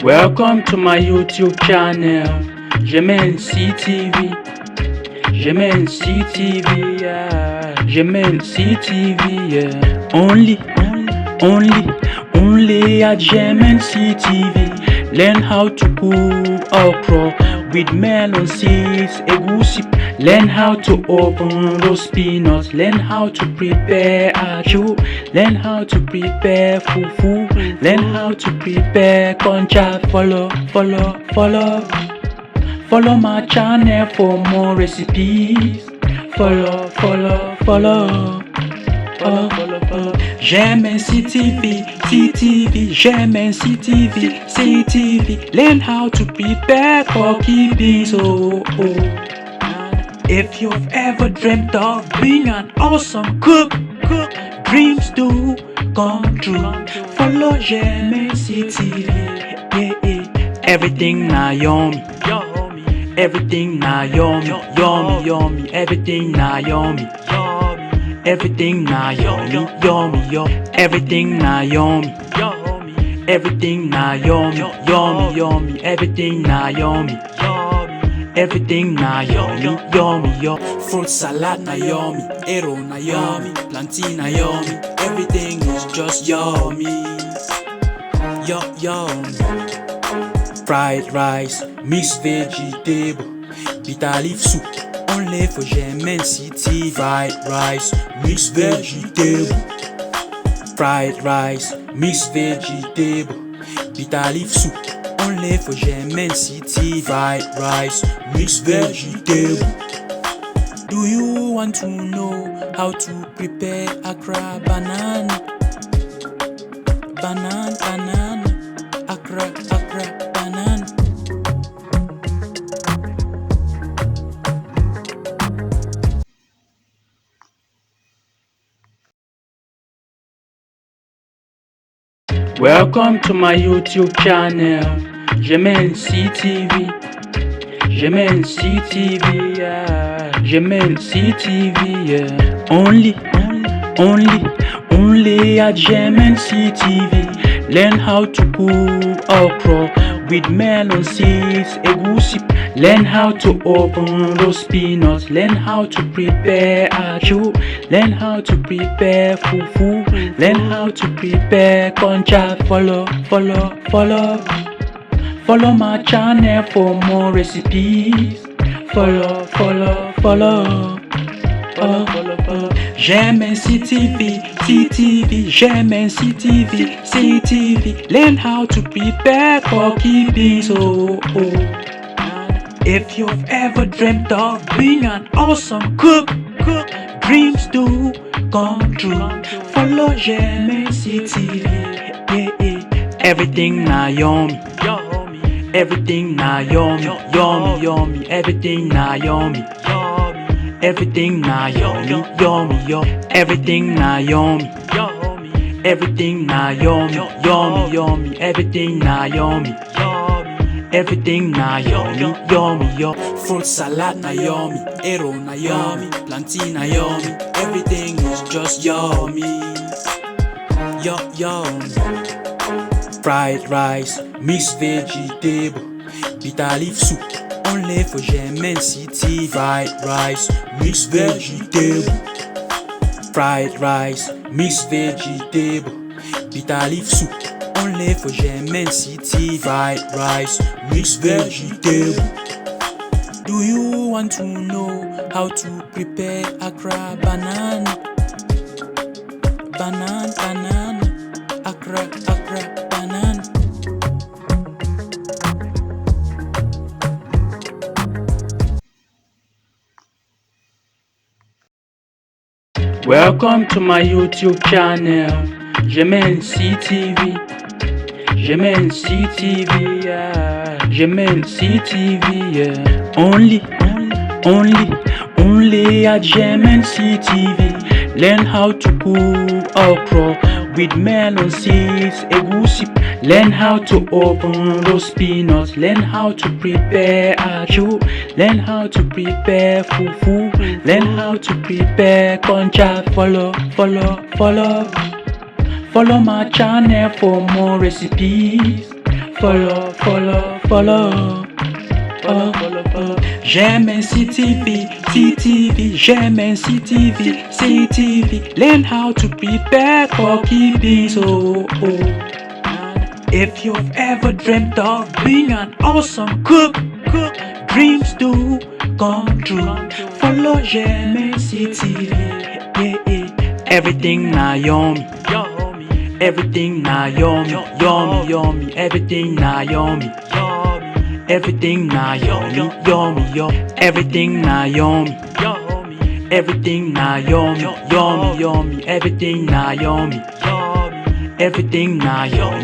Welcome to my YouTube channel. J'aime CTV. J'aime CTV, yeah. J'aime CTV, yeah. Only at J'aime CTV. Learn how to cook okra with melon seeds, egusi. Learn how to open those peanuts. Learn how to prepare achu. Learn how to prepare fufu. Learn how to prepare concha. Follow my channel for more recipes. Follow. J'aime CTV, j'aime CTV. Learn how to prepare porky beans, oh. If you've ever dreamt of being an awesome cook, dreams do come true. Follow J'aime CTV, yeah. Everything na yummy. Everything na yummy. Everything na yummy. Everything na yummy. Everything na yummy. Everything na yummy. Everything na yummy. Everything na yummy. Fruit salad na yummy. Arrow na yummy. Plantain na yummy. Everything is just yummy. Yummy. Fried rice, mixed vegetable, bitter leaf soup, only for J'aime CTV. Fried rice, mixed vegetable. Fried rice, mixed vegetable, bitter leaf soup, only for J'aime CTV. Fried rice, mixed vegetable. Do you want to know how to prepare Accra banana? Accra banana. Welcome to my YouTube channel. J'aime CTV. J'aime CTV, yeah. J'aime CTV, yeah. Only at J'aime CTV. Learn how to cook okra with melon seeds, egusi. Learn how to open those peanuts. Learn how to prepare achu. Learn how to prepare fufu. Learn how to prepare concha. Follow my channel for more recipes. Follow. J'aime CTV, j'aime CTV. Learn how to prepare porky beans, oh. If you've ever dreamt of being an awesome cook, dreams do come true. Follow J'aime CTV, yeah. Everything na yummy. Everything na yummy. Everything na yummy. Everything na yummy. Everything na yummy. Everything na yummy. Everything na yummy. Everything na yummy. Fruit salad na yummy. Arrow na yummy. Plantain na yummy. Everything is just yummy. Yummy. Fried rice, mixed vegetable, bitter leaf soup, only for J'aime CTV. Fried rice, mixed vegetable. Fried rice, mixed vegetable, bitter leaf soup, only for J'aime CTV. Fried rice, mixed vegetable. Do you want to know how to prepare Accra banana? Accra banana. Welcome to my YouTube channel. J'aime CTV. J'aime CTV, yeah. J'aime CTV, yeah. Only at J'aime CTV. Learn how to cook okra with melon seeds, egusi. Learn how to open those peanuts. Learn how to prepare achu. Learn how to prepare fufu. Learn how to prepare concha. Follow my channel for more recipes. Follow. follow. J'aime CTV, j'aime CTV. Learn how to prepare coffee beans, oh. If you've ever dreamt of being an awesome cook, dreams do come true. Follow J'aime CTV, yeah. Everything na yummy, everything na yummy. Everything na yummy. Everything na yummy. Everything na yummy. Everything na yummy. Everything na yummy. Everything na yummy.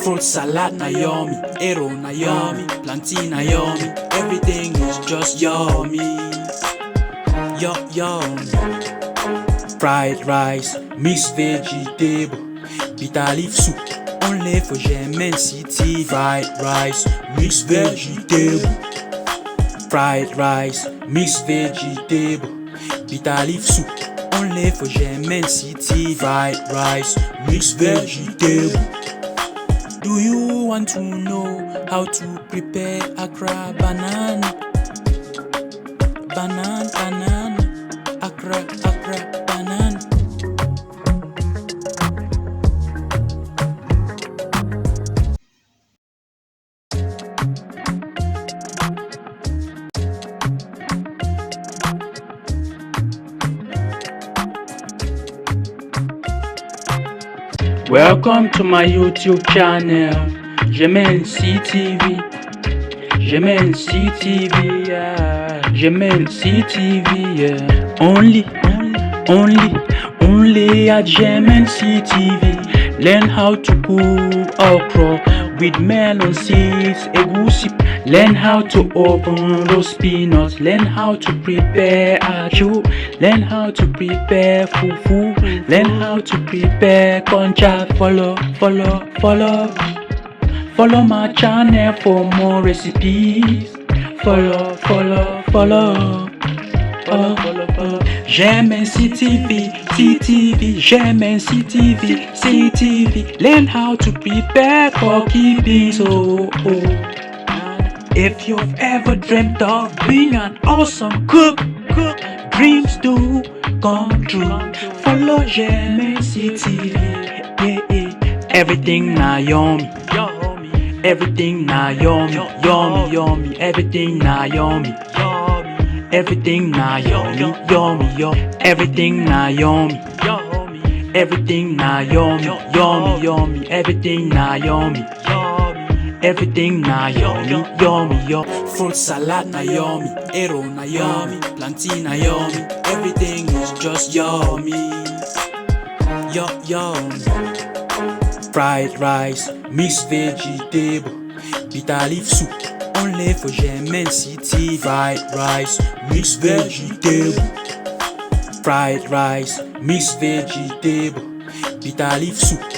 Fruit salad na yummy. Arrow na yummy. Plantain na yummy. Everything is just yummy. Yummy. Fried rice, mixed vegetable, bitter leaf soup. Only for J'aime City. Fried rice, mixed vegetable. Fried rice, mixed vegetable, bitter leaf soup. Only for J'aime City. Fried rice, mixed vegetable. Do you want to know how to prepare Accra banana? Banana, Accra banana. Welcome to my YouTube channel, J'aime CTV. J'aime CTV, yeah. J'aime CTV, yeah. Only at J'aime CTV. Learn how to cook okra with melon seeds, egusi. Learn how to open those peanuts. Learn how to prepare achu. Learn how to prepare fufu. Learn how to prepare concha. Follow my channel for more recipes. Follow. J'aime CTV. J'aime CTV. Learn how to prepare coffee beans, oh. If you've ever dreamt of being an awesome cook, dreams do come true. Follow J'aime CTV, yeah. Everything na yummy. Everything na yummy. Everything na yummy. Everything na yummy. Everything na yummy. Everything na yummy. Everything na yummy. Everything na yummy. Fruit salad na yummy. Arrow na yummy. Plantain na yummy. Everything is just yummy. Yummy. Fried rice, mixed vegetable, bitter leaf soup. Only for J'aime City. Fried rice, mixed vegetable. Fried rice, mixed vegetable, bitter leaf soup.